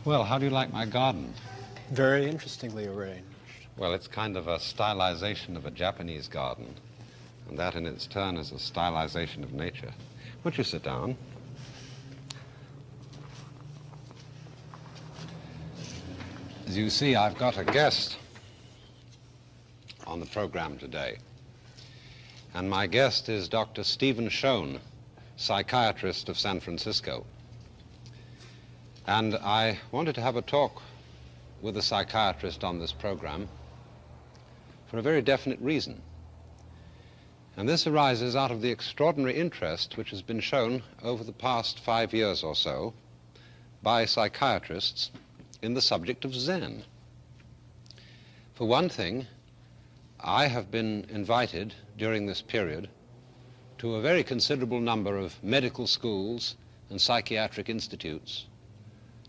Well, how do you like my garden? Very interestingly arranged. Well, it's kind of a stylization of a Japanese garden, and that in its turn is a stylization of nature. Would you sit down? As you see, I've got a guest on the program today, and my guest is Dr. Stephen Schoen, psychiatrist of San Francisco. And I wanted to have a talk with a psychiatrist on this program for a very definite reason. And this arises out of the extraordinary interest which has been shown over the past 5 years or so by psychiatrists in the subject of Zen. For one thing, I have been invited during this period to a very considerable number of medical schools and psychiatric institutes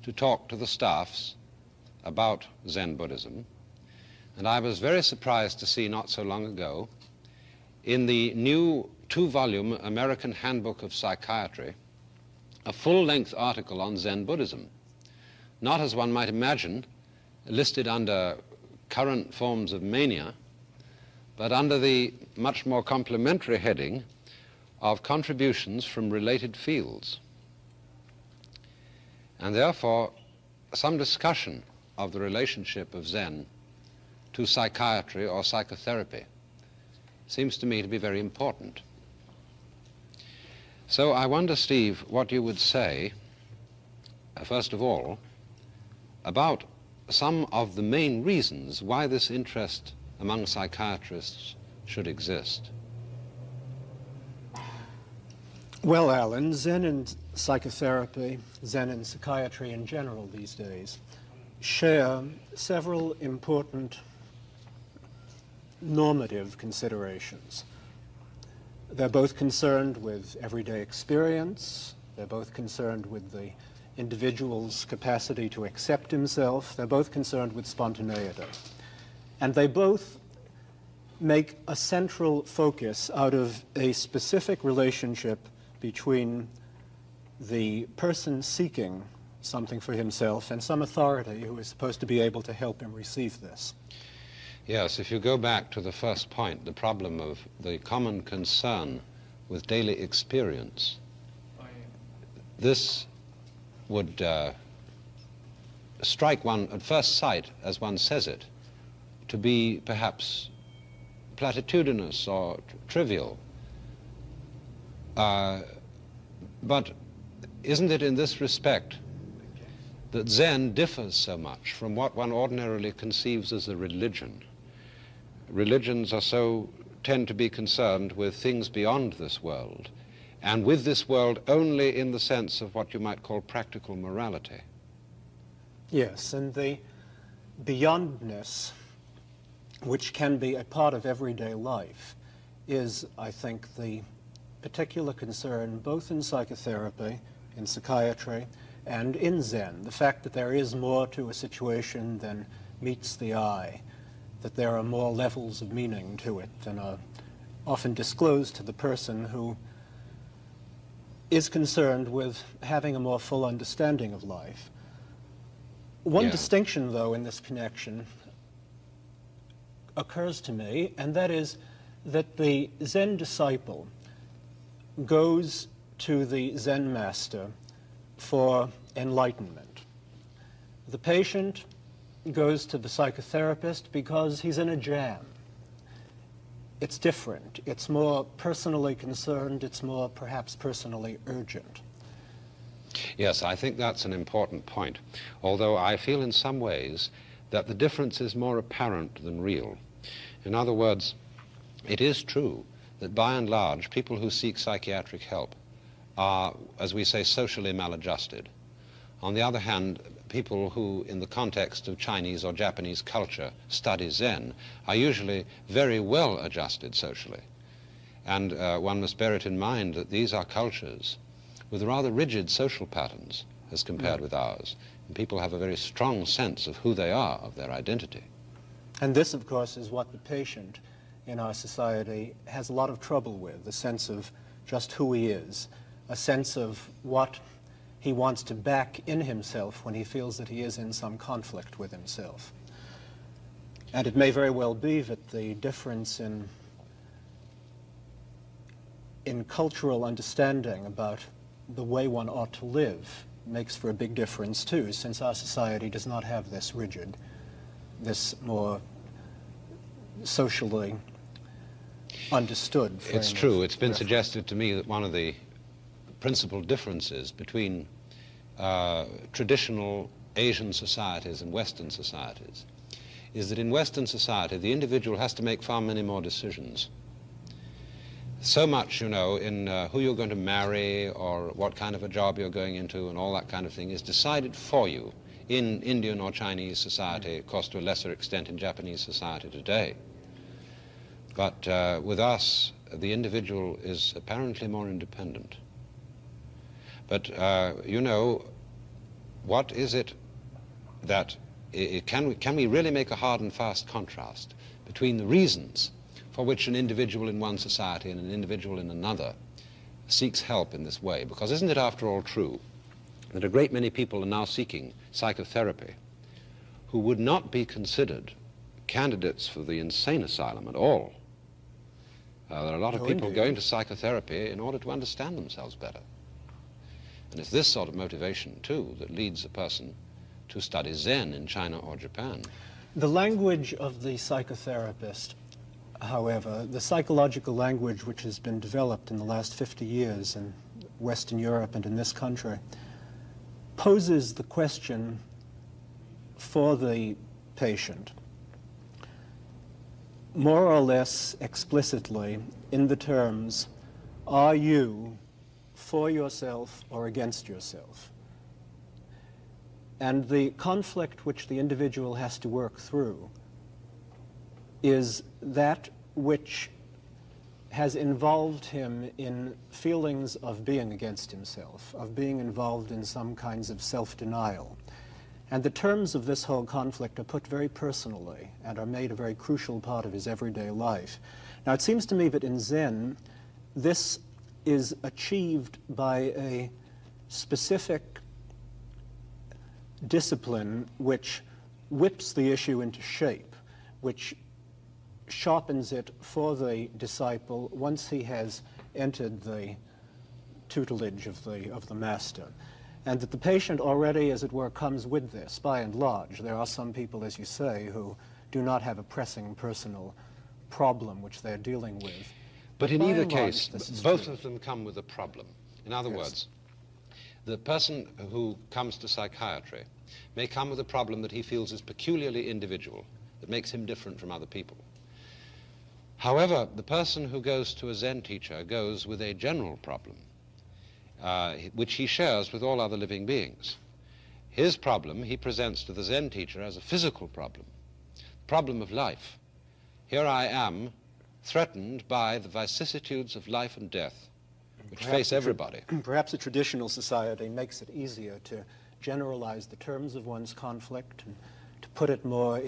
to talk to the staffs about Zen Buddhism. And I was very surprised to see not so long ago in the new 2-volume American Handbook of Psychiatry a full-length article on Zen Buddhism, not as one might imagine listed under current forms of mania, but under the much more complimentary heading of contributions from related fields. And therefore, some discussion of the relationship of Zen to psychiatry or psychotherapy seems to me to be very important. So I wonder, Steve, what you would say, first of all, about some of the main reasons why this interest among psychiatrists should exist. Well, Alan, Zen and psychotherapy, Zen and psychiatry in general these days, share several important normative considerations. They're both concerned with everyday experience. They're both concerned with the individual's capacity to accept himself. They're both concerned with spontaneity. And they both make a central focus out of a specific relationship between the person seeking something for himself and some authority who is supposed to be able to help him receive this. Yes, if you go back to the first point, the problem of the common concern with daily experience, this would strike one at first sight, as one says it, to be perhaps platitudinous or trivial. But isn't it in this respect that Zen differs so much from what one ordinarily conceives as a religion? Religions tend to be concerned with things beyond this world, and with this world only in the sense of what you might call practical morality. Yes, and the beyondness, which can be a part of everyday life, is, I think, the particular concern both in psychotherapy, in psychiatry, and in Zen. The fact that there is more to a situation than meets the eye, that there are more levels of meaning to it than are often disclosed to the person who is concerned with having a more full understanding of life. One distinction, though, in this connection occurs to me, and that is that the Zen disciple goes to the Zen master for enlightenment. The patient goes to the psychotherapist because he's in a jam. It's different. It's more personally concerned. It's more perhaps personally urgent. Yes, I think that's an important point, although I feel in some ways that the difference is more apparent than real. In other words, it is true that by and large, people who seek psychiatric help are, as we say, socially maladjusted. On the other hand, people who, in the context of Chinese or Japanese culture, study Zen are usually very well adjusted socially. And one must bear it in mind that these are cultures with rather rigid social patterns as compared with ours. And people have a very strong sense of who they are, of their identity. And this, of course, is what the patient in our society has a lot of trouble with, the sense of just who he is, a sense of what he wants to back in himself when he feels that he is in some conflict with himself. And it may very well be that the difference in cultural understanding about the way one ought to live makes for a big difference too, since our society does not have this rigid, this more socially understood frame. It's true. It's been suggested to me that one of the principal differences between traditional Asian societies and Western societies is that in Western society the individual has to make far many more decisions. So much, you know, in who you're going to marry or what kind of a job you're going into and all that kind of thing is decided for you in Indian or Chinese society, of course to a lesser extent in Japanese society today. But with us, the individual is apparently more independent. But, you know, what is it that, can we really make a hard and fast contrast between the reasons for which an individual in one society and an individual in another seeks help in this way? Because isn't it after all true that a great many people are now seeking psychotherapy who would not be considered candidates for the insane asylum at all? There are a lot of people going to psychotherapy in order to understand themselves better. And it's this sort of motivation, too, that leads a person to study Zen in China or Japan. The language of the psychotherapist, however, the psychological language which has been developed in the last 50 years in Western Europe and in this country, poses the question for the patient more or less explicitly in the terms, are you for yourself or against yourself? And the conflict which the individual has to work through is that which has involved him in feelings of being against himself, of being involved in some kinds of self-denial. And the terms of this whole conflict are put very personally and are made a very crucial part of his everyday life. Now, it seems to me that in Zen, this is achieved by a specific discipline which whips the issue into shape, which sharpens it for the disciple once he has entered the tutelage of the master. And that the patient already, as it were, comes with this, by and large. There are some people, as you say, who do not have a pressing personal problem which they're dealing with. But in either case, both of them come with a problem. In other words, the person who comes to psychiatry may come with a problem that he feels is peculiarly individual, that makes him different from other people. However, the person who goes to a Zen teacher goes with a general problem, which he shares with all other living beings. His problem he presents to the Zen teacher as a physical problem of life. Here I am, threatened by the vicissitudes of life and death, which face everybody. Perhaps a traditional society makes it easier to generalize the terms of one's conflict and to put it more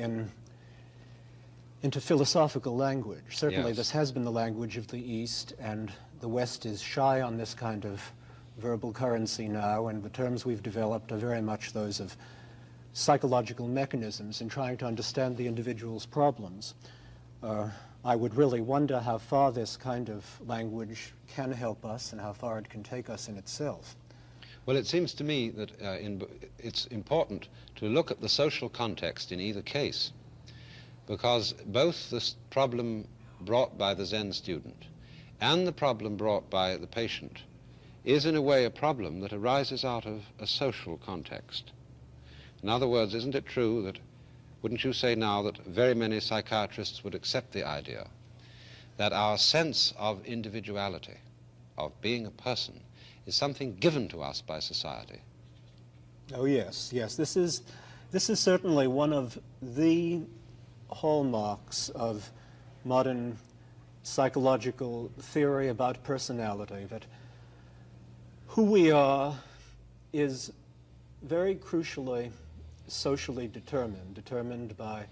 into philosophical language. Certainly this has been the language of the East, and the West is shy on this kind of verbal currency now, and the terms we've developed are very much those of psychological mechanisms in trying to understand the individual's problems. I would really wonder how far this kind of language can help us and how far it can take us in itself. Well, it seems to me that it's important to look at the social context in either case, because both the problem brought by the Zen student and the problem brought by the patient is in a way a problem that arises out of a social context. In other words, isn't it true that, wouldn't you say now that very many psychiatrists would accept the idea that our sense of individuality, of being a person, is something given to us by society? Oh yes, yes. This is certainly one of the hallmarks of modern psychological theory about personality, that who we are is very crucially socially determined by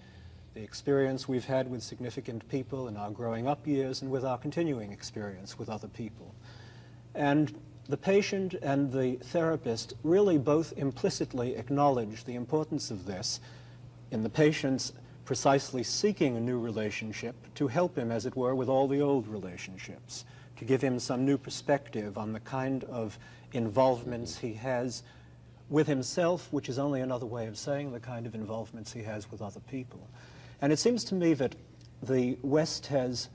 the experience we've had with significant people in our growing up years and with our continuing experience with other people. And the patient and the therapist really both implicitly acknowledge the importance of this in the patient's precisely seeking a new relationship to help him, as it were, with all the old relationships, to give him some new perspective on the kind of involvements he has with himself, which is only another way of saying the kind of involvements he has with other people. And it seems to me that the West has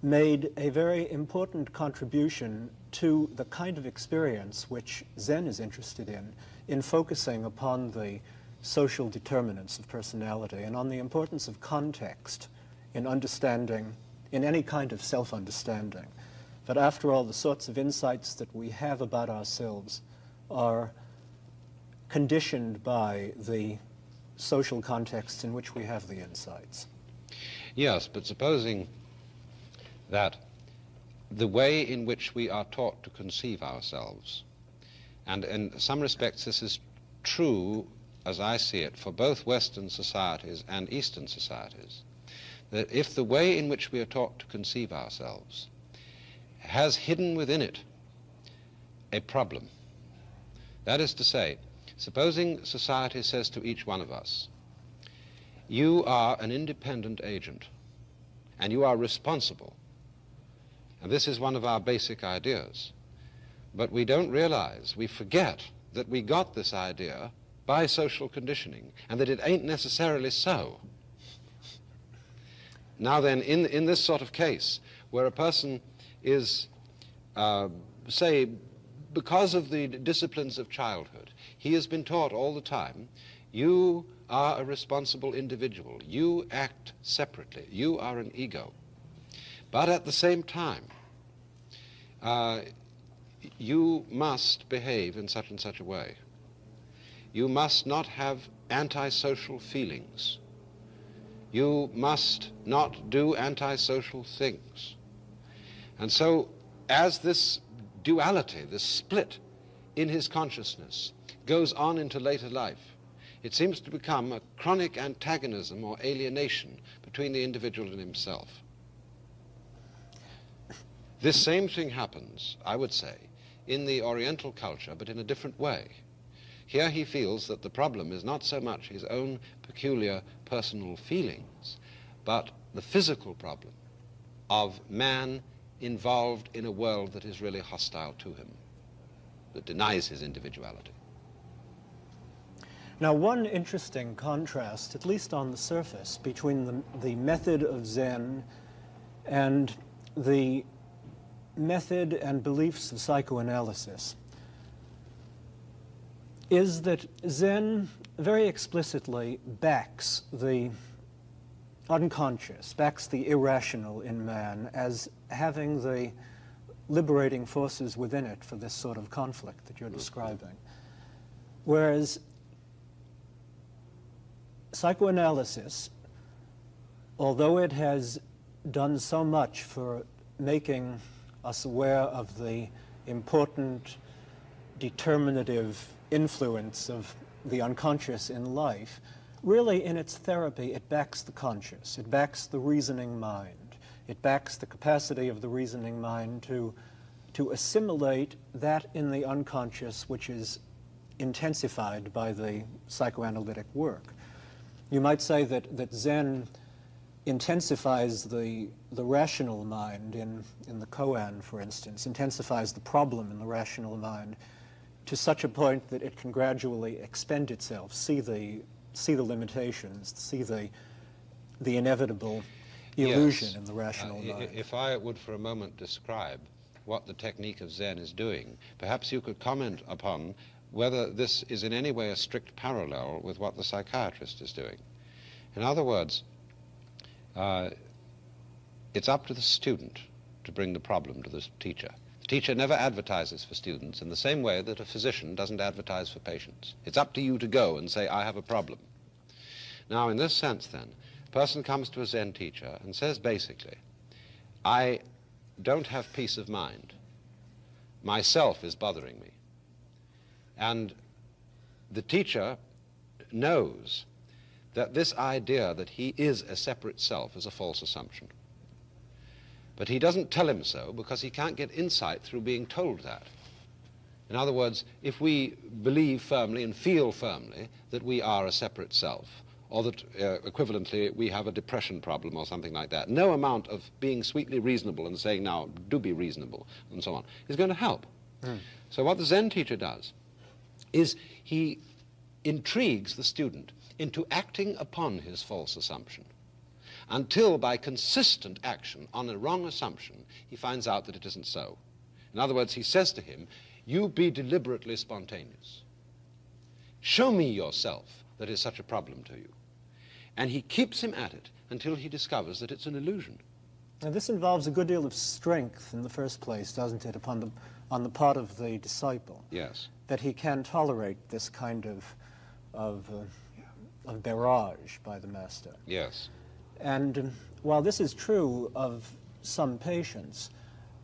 made a very important contribution to the kind of experience which Zen is interested in focusing upon the social determinants of personality and on the importance of context in understanding, in any kind of self-understanding. That after all, the sorts of insights that we have about ourselves are conditioned by the social contexts in which we have the insights. Yes, but supposing that the way in which we are taught to conceive ourselves, and in some respects this is true, as I see it, for both Western societies and Eastern societies, that if the way in which we are taught to conceive ourselves has hidden within it a problem, that is to say, supposing society says to each one of us, you are an independent agent and you are responsible. And this is one of our basic ideas. But we don't realize, we forget that we got this idea by social conditioning and that it ain't necessarily so. Now then, in this sort of case, where a person is, say, because of the disciplines of childhood, he has been taught all the time, you are a responsible individual, you act separately, you are an ego. But at the same time, you must behave in such and such a way. You must not have antisocial feelings. You must not do antisocial things. And so, as this duality, this split in his consciousness goes on into later life, it seems to become a chronic antagonism or alienation between the individual and himself. This same thing happens, I would say, in the Oriental culture, but in a different way. Here he feels that the problem is not so much his own peculiar personal feelings, but the physical problem of man involved in a world that is really hostile to him, that denies his individuality. Now, one interesting contrast, at least on the surface, between the method of Zen and the method and beliefs of psychoanalysis is that Zen very explicitly backs the unconscious, backs the irrational in man as having the liberating forces within it for this sort of conflict that you're describing. Whereas psychoanalysis, although it has done so much for making us aware of the important determinative influence of the unconscious in life, really in its therapy it backs the conscious, it backs the reasoning mind, it backs the capacity of the reasoning mind to assimilate that in the unconscious which is intensified by the psychoanalytic work. You might say that Zen intensifies the rational mind in the koan, for instance, intensifies the problem in the rational mind to such a point that it can gradually expend itself, see the limitations, see the inevitable illusion in the rational mind. If I would for a moment describe what the technique of Zen is doing, perhaps you could comment upon whether this is in any way a strict parallel with what the psychiatrist is doing. In other words, it's up to the student to bring the problem to the teacher. The teacher never advertises for students in the same way that a physician doesn't advertise for patients. It's up to you to go and say, I have a problem. Now, in this sense, then, a person comes to a Zen teacher and says, basically, I don't have peace of mind. Myself is bothering me. And the teacher knows that this idea that he is a separate self is a false assumption. But he doesn't tell him so because he can't get insight through being told that. In other words, if we believe firmly and feel firmly that we are a separate self, or that equivalently we have a depression problem or something like that, no amount of being sweetly reasonable and saying, now, do be reasonable, and so on, is going to help. So what the Zen teacher does is he intrigues the student into acting upon his false assumption until by consistent action on a wrong assumption he finds out that it isn't so. In other words, he says to him, you be deliberately spontaneous. Show me yourself that is such a problem to you. And he keeps him at it until he discovers that it's an illusion. And this involves a good deal of strength in the first place, doesn't it, on the part of the disciple? Yes. That he can tolerate this kind of barrage by the master. Yes. And while this is true of some patients,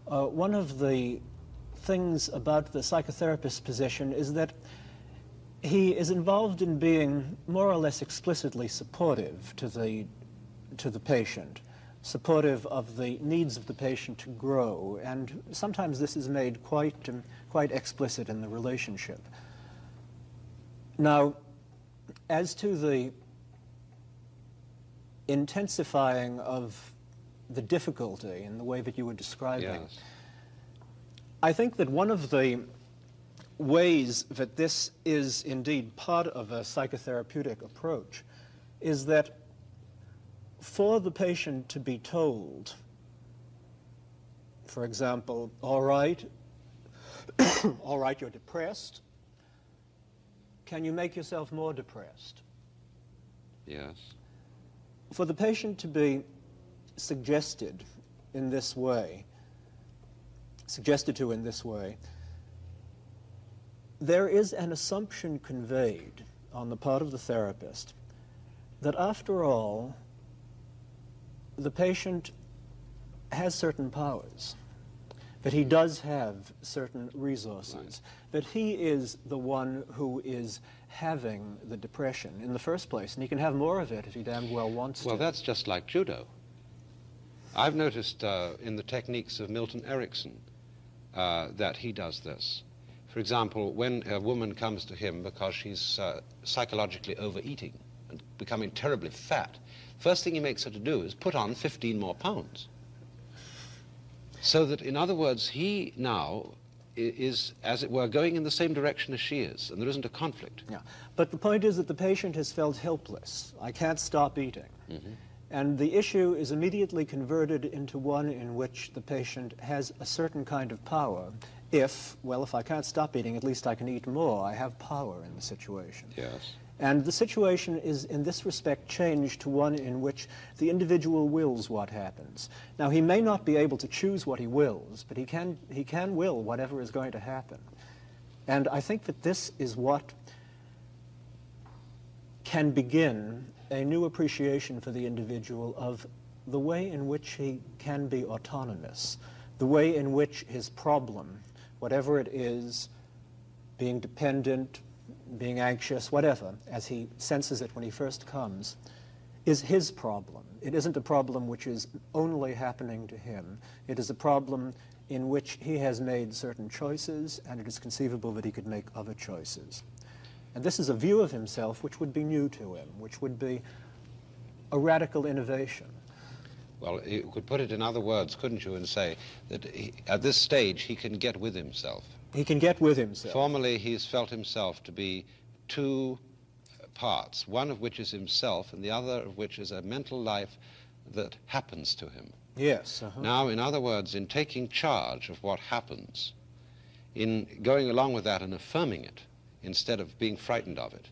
one of the things about the psychotherapist's position is that he is involved in being more or less explicitly supportive to the patient, supportive of the needs of the patient to grow, and sometimes this is made quite explicit in the relationship. Now, as to the intensifying of the difficulty in the way that you were describing, Yes. I think that one of the ways that this is indeed part of a psychotherapeutic approach is that for the patient to be told, for example, all right, you're depressed, can you make yourself more depressed? Yes. For the patient to be suggested to in this way, there is an assumption conveyed on the part of the therapist that after all, the patient has certain powers, that he does have certain resources, Right. that he is the one who is having the depression in the first place, and he can have more of it if he damn well wants to. Well, that's just like judo. I've noticed in the techniques of Milton Erickson that he does this. For example, when a woman comes to him because she's psychologically overeating and becoming terribly fat, first thing he makes her to do is put on 15 more pounds. So that, in other words, he now is, as it were, going in the same direction as she is, and there isn't a conflict. Yeah. But the point is that the patient has felt helpless. I can't stop eating. Mm-hmm. And the issue is immediately converted into one in which the patient has a certain kind of power. If I can't stop eating, at least I can eat more. I have power in the situation. Yes. And the situation is, in this respect, changed to one in which the individual wills what happens. Now, he may not be able to choose what he wills, but he can will whatever is going to happen. And I think that this is what can begin a new appreciation for the individual of the way in which he can be autonomous, the way in which his problem, whatever it is, being dependent, being anxious, whatever, as he senses it when he first comes, is his problem. It isn't a problem which is only happening to him. It is a problem in which he has made certain choices, and it is conceivable that he could make other choices. And this is a view of himself which would be new to him, which would be a radical innovation. Well, you could put it in other words, couldn't you, and say that at this stage he can get with himself. He can get with himself. Formerly, he's felt himself to be two parts, one of which is himself and the other of which is a mental life that happens to him. Yes. Now, in other words, in taking charge of what happens, in going along with that and affirming it instead of being frightened of it,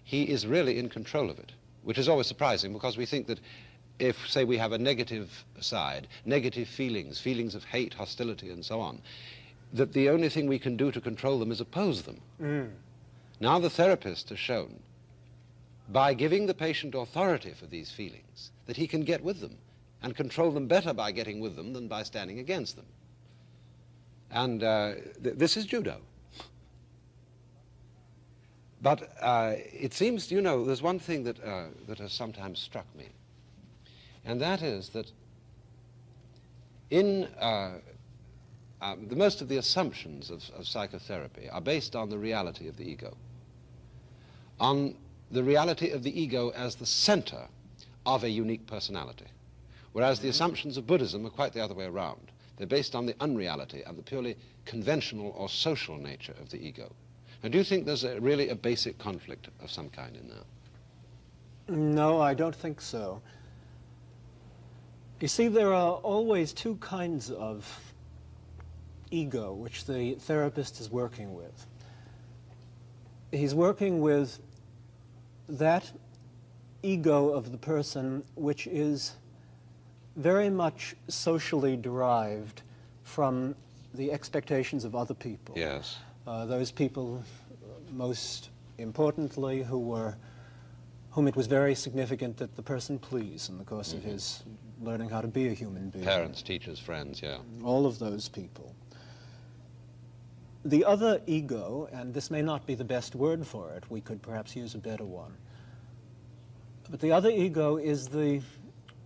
he is really in control of it, which is always surprising because we think that if, say, we have a negative side, negative feelings, feelings of hate, hostility, and so on, that the only thing we can do to control them is oppose them. Now the therapist has shown, by giving the patient authority for these feelings, that he can get with them and control them better by getting with them than by standing against them. And this is judo. But it seems, you know, there's one thing that has sometimes struck me, and that is that in most of the assumptions of psychotherapy are based on the reality of the ego, on the reality of the ego as the center of a unique personality, whereas the assumptions of Buddhism are quite the other way around. They're based on the unreality and the purely conventional or social nature of the ego. Now, do you think there's really a basic conflict of some kind in there? No, I don't think so. You see, there are always two kinds of ego which the therapist is working with. He's working with that ego of the person which is very much socially derived from the expectations of other people. Yes. Those people, most importantly, whom it was very significant that the person please in the course of his learning how to be a human being. Parents, teachers, friends, yeah. All of those people. The other ego, and this may not be the best word for it, we could perhaps use a better one, but the other ego is the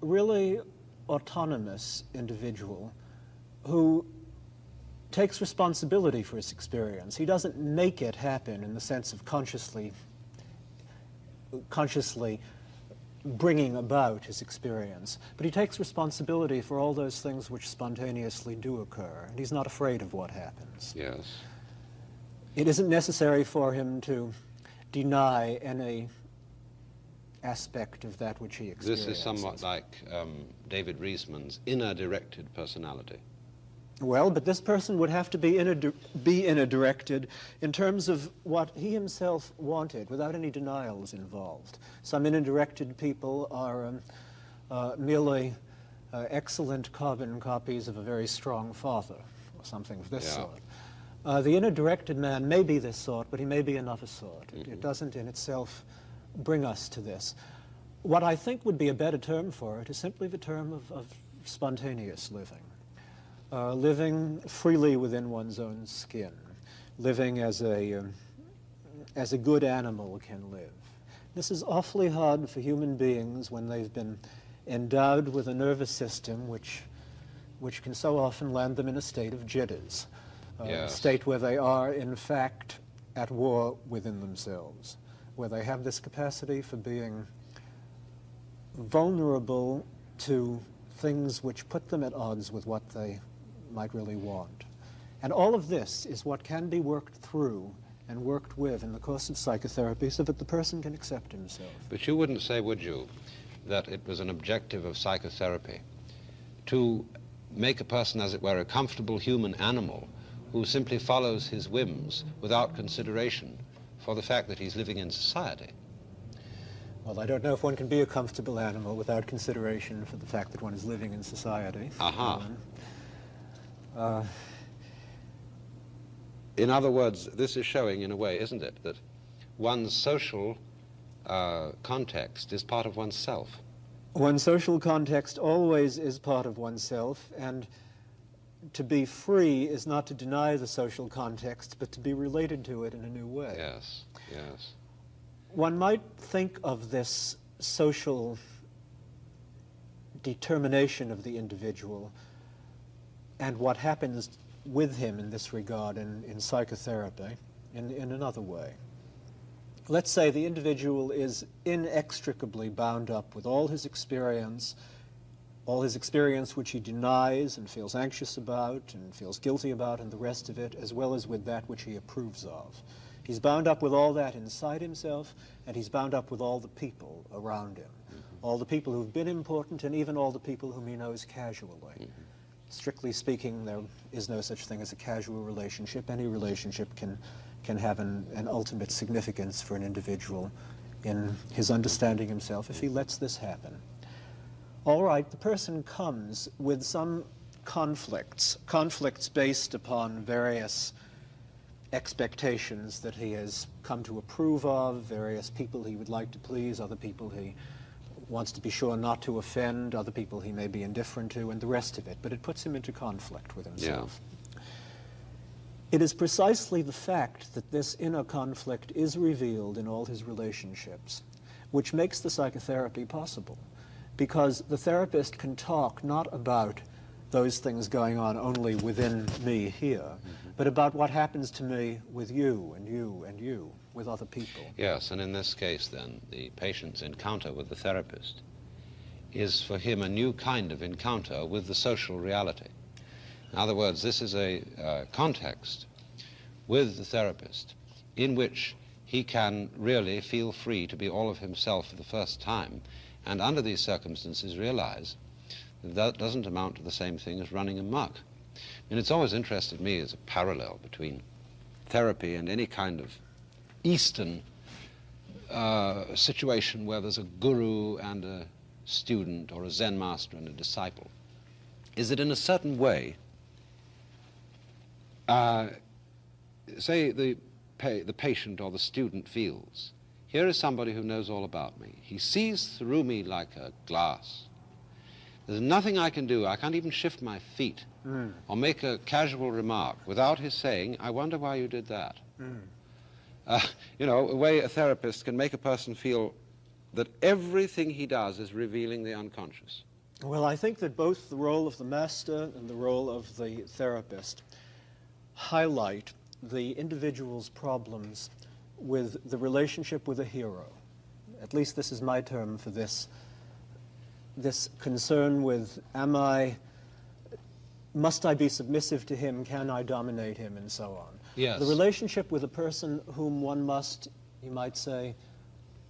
really autonomous individual who takes responsibility for his experience. He doesn't make it happen in the sense of consciously bringing about his experience, but he takes responsibility for all those things which spontaneously do occur, and he's not afraid of what happens. Yes. It isn't necessary for him to deny any aspect of that which he experiences. This is somewhat like David Riesman's inner-directed personality. Well, but this person would have to be inner-directed in terms of what he himself wanted, without any denials involved. Some inner-directed people are merely excellent carbon copies of a very strong father, or something of this sort. The inner-directed man may be this sort, but he may be another sort. It doesn't in itself bring us to this. What I think would be a better term for it is simply the term of spontaneous living. Living freely within one's own skin, living as a good animal can live. This is awfully hard for human beings when they've been endowed with a nervous system which can so often land them in a state of jitters, a state where they are, in fact, at war within themselves, where they have this capacity for being vulnerable to things which put them at odds with what they might really want. And all of this is what can be worked through and worked with in the course of psychotherapy so that the person can accept himself. But you wouldn't say, would you, that it was an objective of psychotherapy to make a person, as it were, a comfortable human animal who simply follows his whims without consideration for the fact that he's living in society? Well, I don't know if one can be a comfortable animal without consideration for the fact that one is living in society. Aha. In other words, this is showing, in a way, isn't it, that one's social context is part of oneself. One's social context always is part of oneself, and to be free is not to deny the social context, but to be related to it in a new way. Yes, yes. One might think of this social determination of the individual and what happens with him in this regard in psychotherapy in another way. Let's say the individual is inextricably bound up with all his experience which he denies and feels anxious about and feels guilty about and the rest of it, as well as with that which he approves of. He's bound up with all that inside himself, and he's bound up with all the people around him, all the people who've been important and even all the people whom he knows casually. Strictly speaking, there is no such thing as a casual relationship. Any relationship can have an ultimate significance for an individual in his understanding himself if he lets this happen. All right, the person comes with some conflicts based upon various expectations that he has come to approve of, various people he would like to please, other people he wants to be sure not to offend, other people he may be indifferent to, and the rest of it, but it puts him into conflict with himself. Yeah. It is precisely the fact that this inner conflict is revealed in all his relationships which makes the psychotherapy possible, because the therapist can talk not about those things going on only within me here, but about what happens to me with you and you and you, with other people. Yes, and in this case, then, the patient's encounter with the therapist is for him a new kind of encounter with the social reality. In other words, this is a context with the therapist in which he can really feel free to be all of himself for the first time, and under these circumstances realize that that doesn't amount to the same thing as running amok. And it's always interested me as a parallel between therapy and any kind of Eastern situation where there's a guru and a student, or a Zen master and a disciple, is that in a certain way, say the patient or the student feels, here is somebody who knows all about me. He sees through me like a glass. There's nothing I can do. I can't even shift my feet or make a casual remark without his saying, I wonder why you did that. You know, a way a therapist can make a person feel that everything he does is revealing the unconscious. Well, I think that both the role of the master and the role of the therapist highlight the individual's problems with the relationship with a hero. At least this is my term for this concern with, must I be submissive to him, can I dominate him, and so on. Yes. The relationship with a person whom one must, you might say,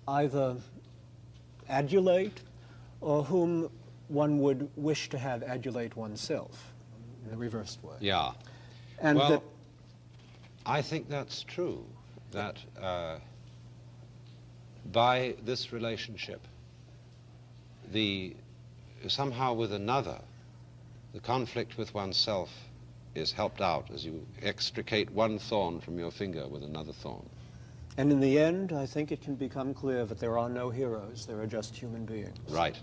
either adulate or whom one would wish to have adulate oneself, in the reversed way. Yeah. And well, I think that's true, that by this relationship, somehow with another, the conflict with oneself is helped out as you extricate one thorn from your finger with another thorn. And in the end, I think it can become clear that there are no heroes, there are just human beings. Right.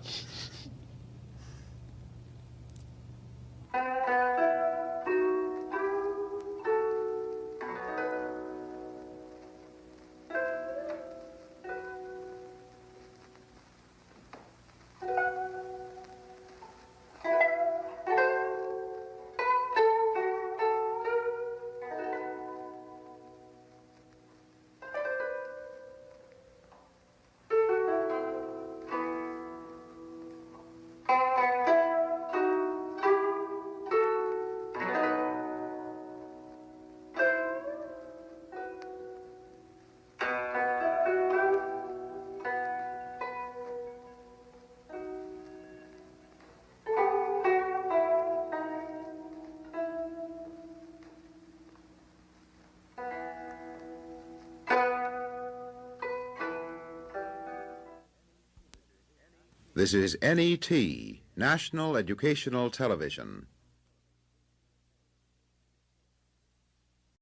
This is NET, National Educational Television.